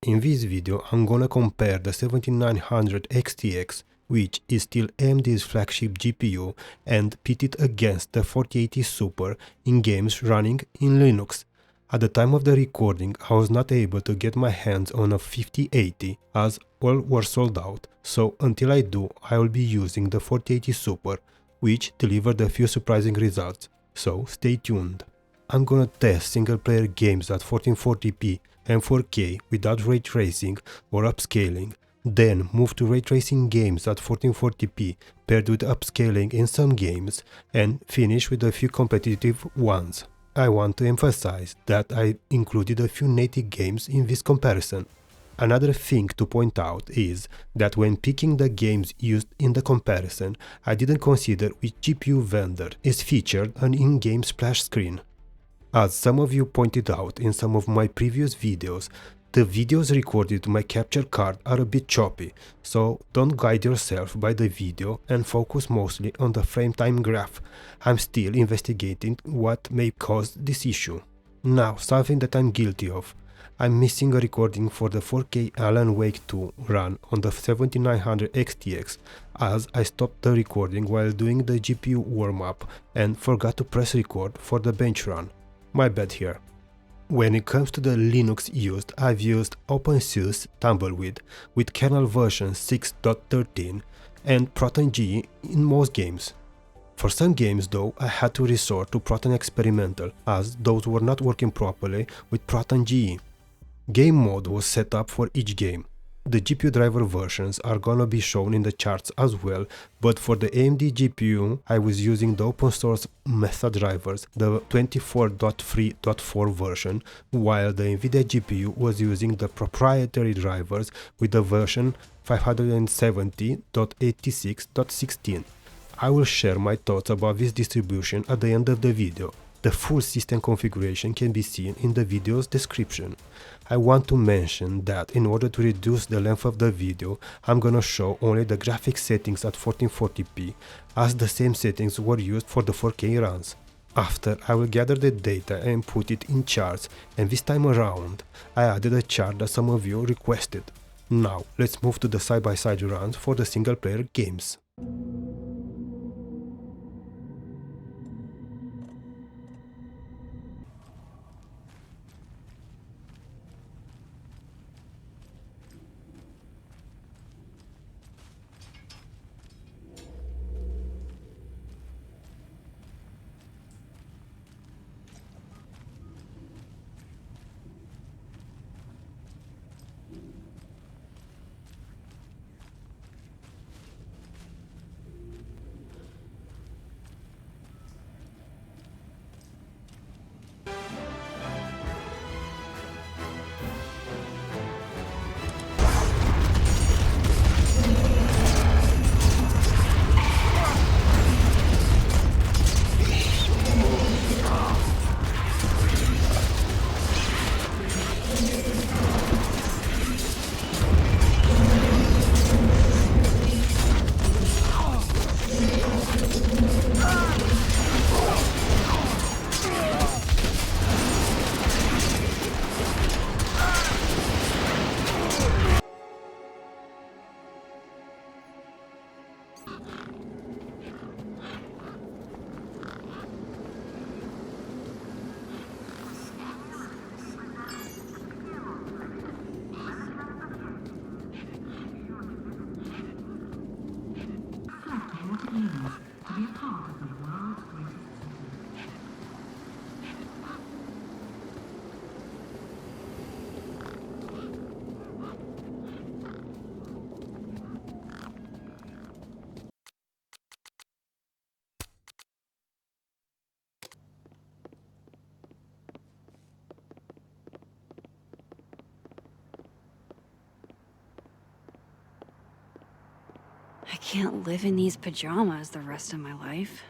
In this video I'm gonna compare the 7900 XTX, which is still AMD's flagship GPU, and pit it against the 4080 Super in games running in Linux. At the time of the recording I was not able to get my hands on a 5080 as all were sold out, so until I do I will be using the 4080 Super, which delivered a few surprising results, so stay tuned. I'm gonna test single player games at 1440p and 4K without ray tracing or upscaling, then move to ray tracing games at 1440p paired with upscaling in some games, and finish with a few competitive ones. I want to emphasize that I included a few native games in this comparison. Another thing to point out is that when picking the games used in the comparison, I didn't consider which GPU vendor is featured an in-game splash screen. As some of you pointed out in some of my previous videos, the videos recorded to my capture card are a bit choppy, so don't guide yourself by the video and focus mostly on the frame time graph. I'm still investigating what may cause this issue. Now, something that I'm guilty of. I'm missing a recording for the 4K Alan Wake 2 run on the 7900 XTX, as I stopped the recording while doing the GPU warm-up and forgot to press record for the bench run. My bad here. When it comes to the Linux used, I've used OpenSUSE Tumbleweed with kernel version 6.13 and Proton GE in most games. For some games though, I had to resort to Proton Experimental, as those were not working properly with Proton GE. Game mode was set up for each game. The GPU driver versions are gonna be shown in the charts as well, but for the AMD GPU I was using the open source method drivers, the 24.3.4 version, while the Nvidia GPU was using the proprietary drivers with the version 570.86.16. I will share my thoughts about this distribution at the end of the video. The full system configuration can be seen in the video's description. I want to mention that in order to reduce the length of the video, I'm gonna show only the graphics settings at 1440p, as the same settings were used for the 4K runs. After, I will gather the data and put it in charts, and this time around, I added a chart that some of you requested. Now, let's move to the side-by-side runs for the single-player games. I can't live in these pajamas the rest of my life.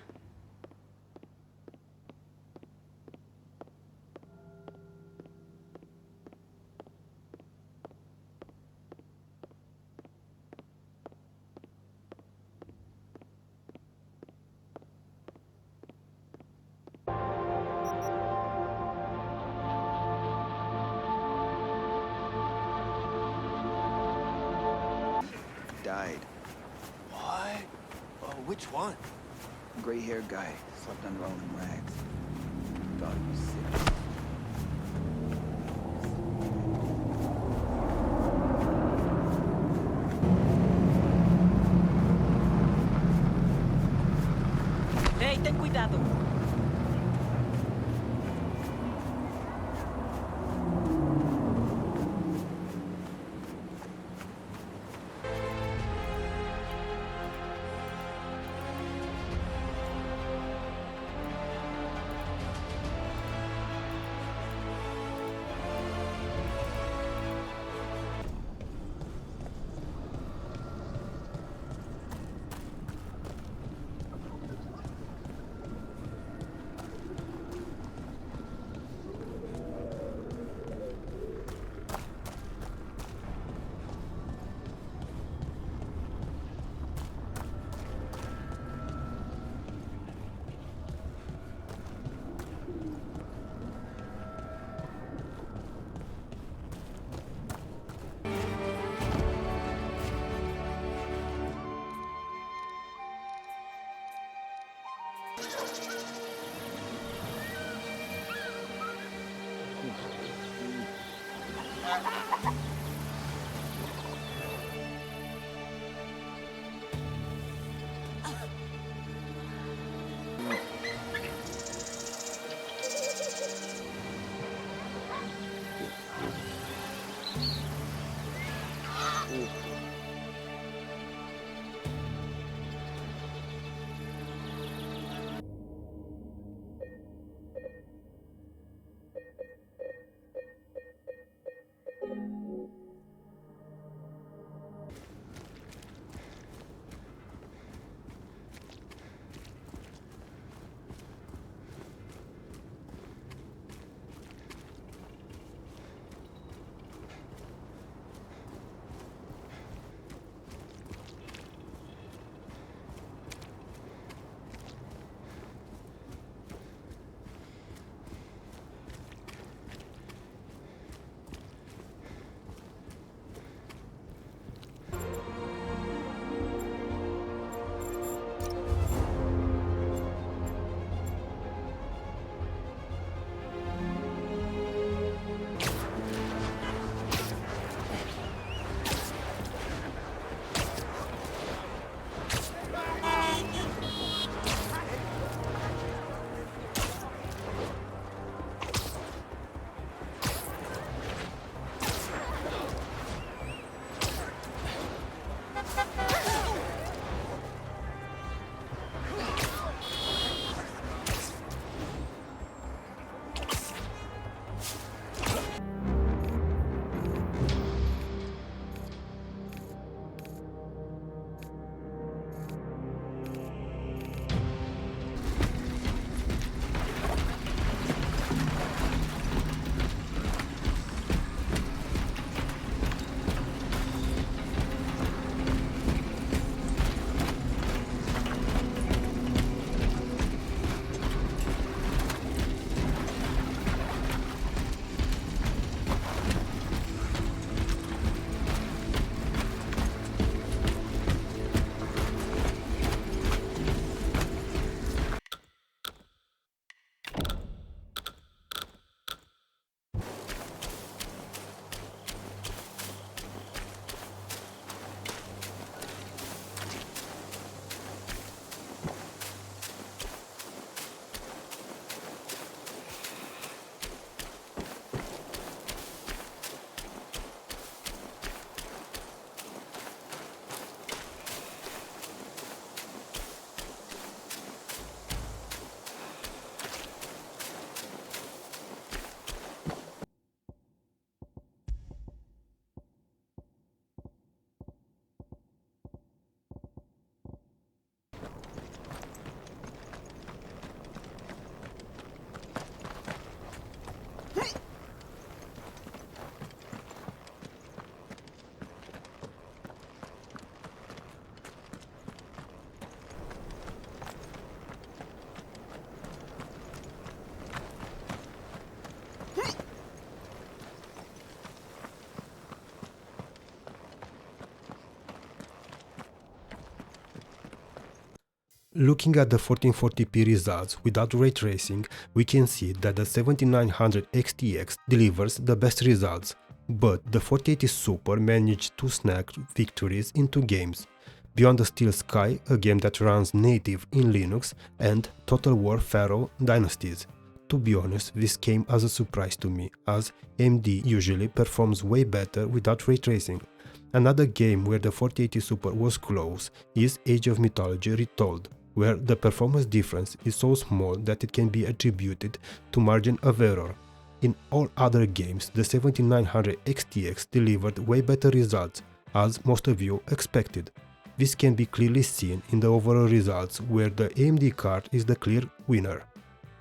died. What? Oh, which one? Gray-haired guy, slept under all them rags. Thought he was sick. Hey, ten cuidado. Looking at the 1440p results without ray tracing, we can see that the 7900 XTX delivers the best results, but the 4080 Super managed to snag victories in two games: Beyond the Steel Sky, a game that runs native in Linux, and Total War Pharaoh Dynasties. To be honest, this came as a surprise to me, as AMD usually performs way better without ray tracing. Another game where the 4080 Super was close is Age of Mythology Retold, where the performance difference is so small that it can be attributed to margin of error. In all other games, the 7900 XTX delivered way better results, as most of you expected. This can be clearly seen in the overall results, where the AMD card is the clear winner.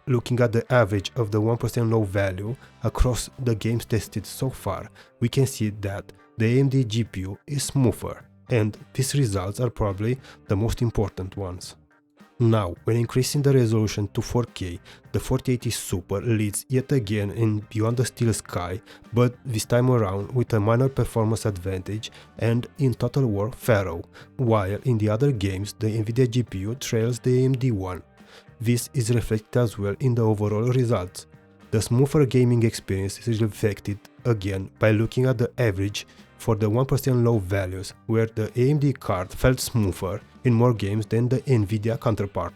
Looking at the average of the 1% low value across the games tested so far, we can see that the AMD GPU is smoother, and these results are probably the most important ones. Now, when increasing the resolution to 4K, the 4080 Super leads yet again in Beyond the Steel Sky, but this time around with a minor performance advantage and in Total War Pharaoh, while in the other games the Nvidia GPU trails the AMD one. This is reflected as well in the overall results. The smoother gaming experience is reflected again by looking at the average for the 1% low values, where the AMD card felt smoother in more games than the Nvidia counterpart.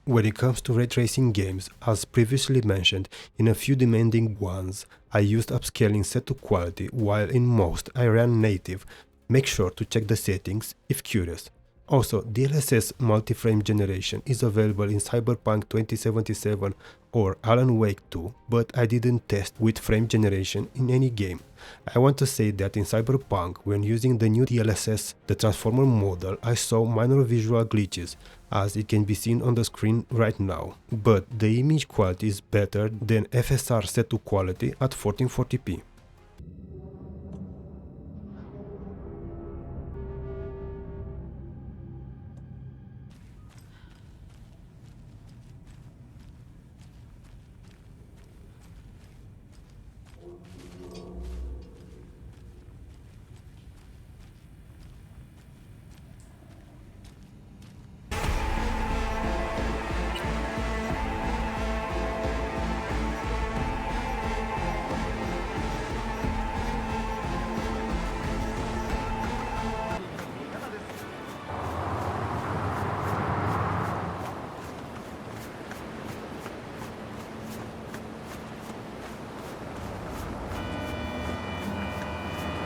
When it comes to ray tracing games, as previously mentioned, in a few demanding ones I used upscaling set to quality, while in most I ran native. Make sure to check the settings if curious. Also, DLSS multi-frame generation is available in Cyberpunk 2077 or Alan Wake 2, but I didn't test with frame generation in any game. I want to say that in Cyberpunk, when using the new DLSS, the transformer model, I saw minor visual glitches, as it can be seen on the screen right now, but the image quality is better than FSR set to quality at 1440p.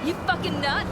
You fucking nut!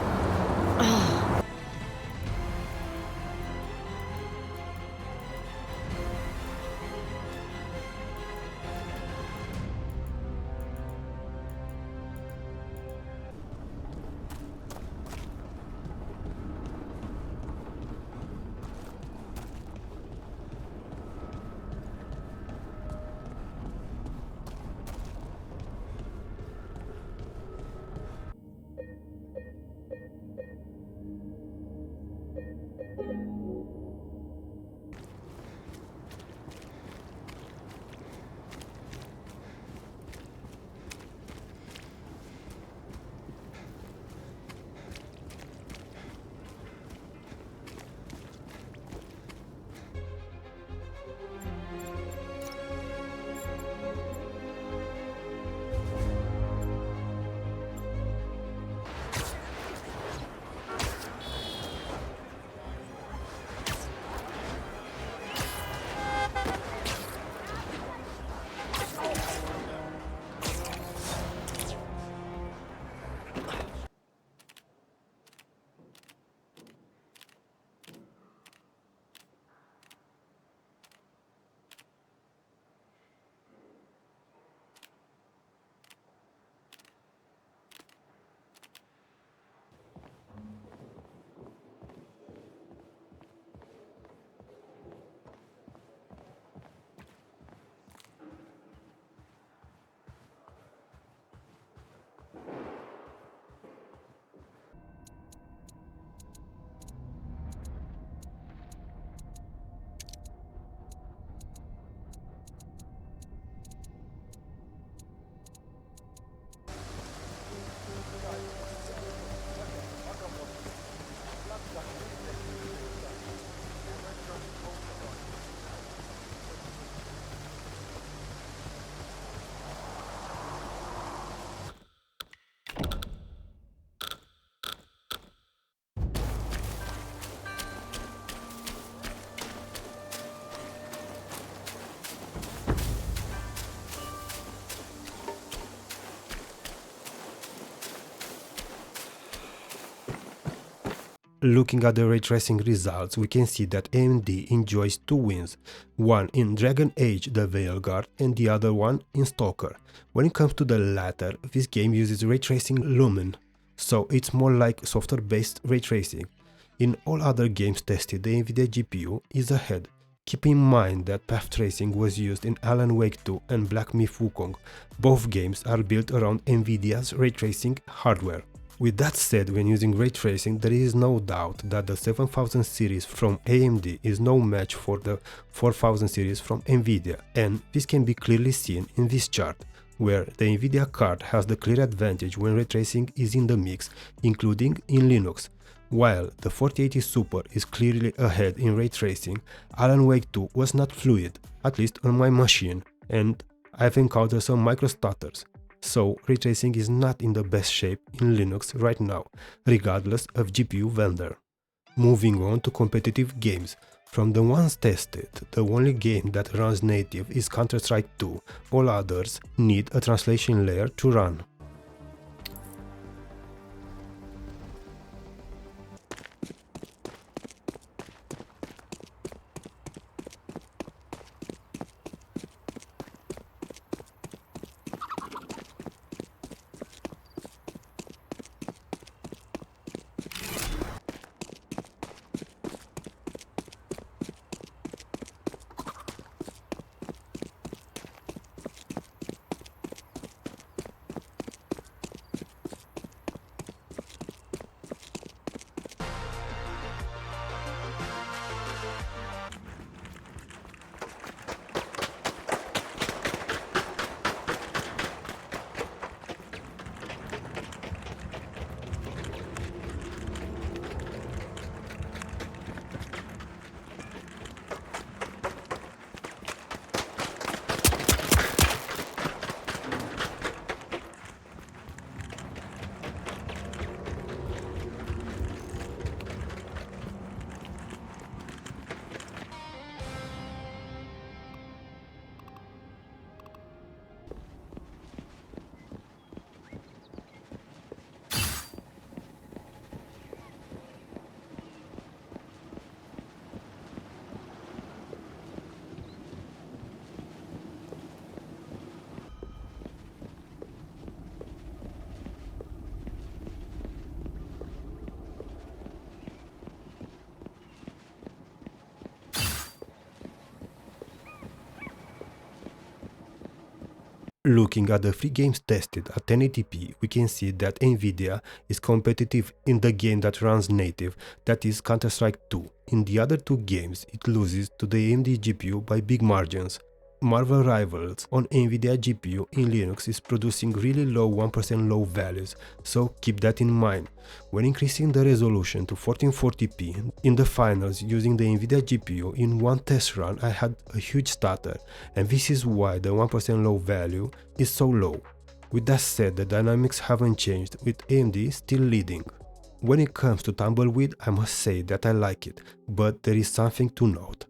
Looking at the ray tracing results, we can see that AMD enjoys two wins, one in Dragon Age the Veilguard and the other one in Stalker. When it comes to the latter, this game uses ray tracing Lumen, so it's more like software-based ray tracing. In all other games tested, the Nvidia GPU is ahead. Keep in mind that path tracing was used in Alan Wake 2 and Black Myth Wukong. Both games are built around Nvidia's ray tracing hardware. With that said, when using ray tracing, there is no doubt that the 7000 series from AMD is no match for the 4000 series from Nvidia, and this can be clearly seen in this chart, where the Nvidia card has the clear advantage when ray tracing is in the mix, including in Linux. While the 4080 Super is clearly ahead in ray tracing, Alan Wake 2 was not fluid, at least on my machine, and I've encountered some microstutters. So ray tracing is not in the best shape in Linux right now, regardless of GPU vendor. Moving on to competitive games. From the ones tested, the only game that runs native is Counter-Strike 2, all others need a translation layer to run. Looking at the three games tested at 1080p, we can see that Nvidia is competitive in the game that runs native, that is Counter-Strike 2. In the other two games, it loses to the AMD GPU by big margins. Marvel Rivals on Nvidia GPU in Linux is producing really low 1% low values, so keep that in mind. When increasing the resolution to 1440p in the finals using the Nvidia GPU in one test run, I had a huge stutter, and this is why the 1% low value is so low. With that said, the dynamics haven't changed, with AMD still leading. When it comes to Tumbleweed, I must say that I like it, but there is something to note.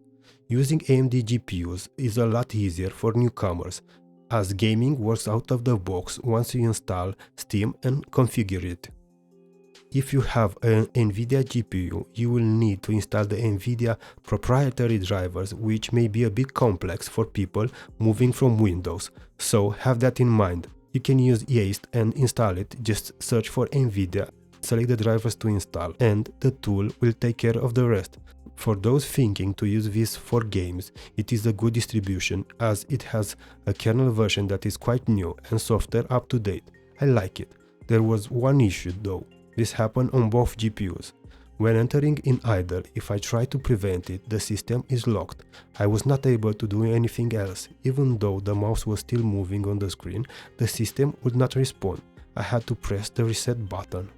Using AMD GPUs is a lot easier for newcomers, as gaming works out of the box once you install Steam and configure it. If you have an Nvidia GPU, you will need to install the Nvidia proprietary drivers, which may be a bit complex for people moving from Windows, so have that in mind. You can use Yeast and install it, just search for Nvidia, select the drivers to install, and the tool will take care of the rest. For those thinking to use this for games, it is a good distribution as it has a kernel version that is quite new and software up to date. I like it. There was one issue though. This happened on both GPUs. When entering in idle, if I try to prevent it, the system is locked. I was not able to do anything else. Even though the mouse was still moving on the screen, the system would not respond. I had to press the reset button.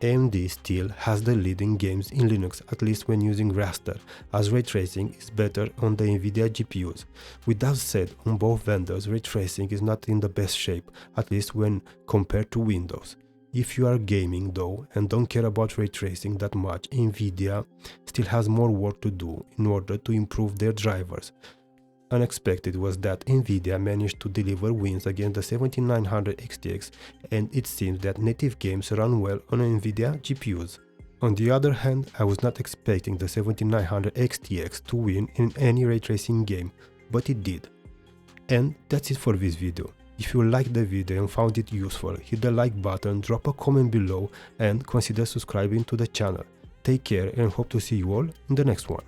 AMD still has the lead in games in Linux, at least when using raster, as ray tracing is better on the Nvidia GPUs. With that said, on both vendors, ray tracing is not in the best shape, at least when compared to Windows. If you are gaming though and don't care about ray tracing that much, Nvidia still has more work to do in order to improve their drivers. Unexpected was that Nvidia managed to deliver wins against the 7900 XTX, and it seems that native games run well on Nvidia GPUs. On the other hand, I was not expecting the 7900 XTX to win in any ray tracing game, but it did. And that's it for this video. If you liked the video and found it useful, hit the like button, drop a comment below and consider subscribing to the channel. Take care and hope to see you all in the next one.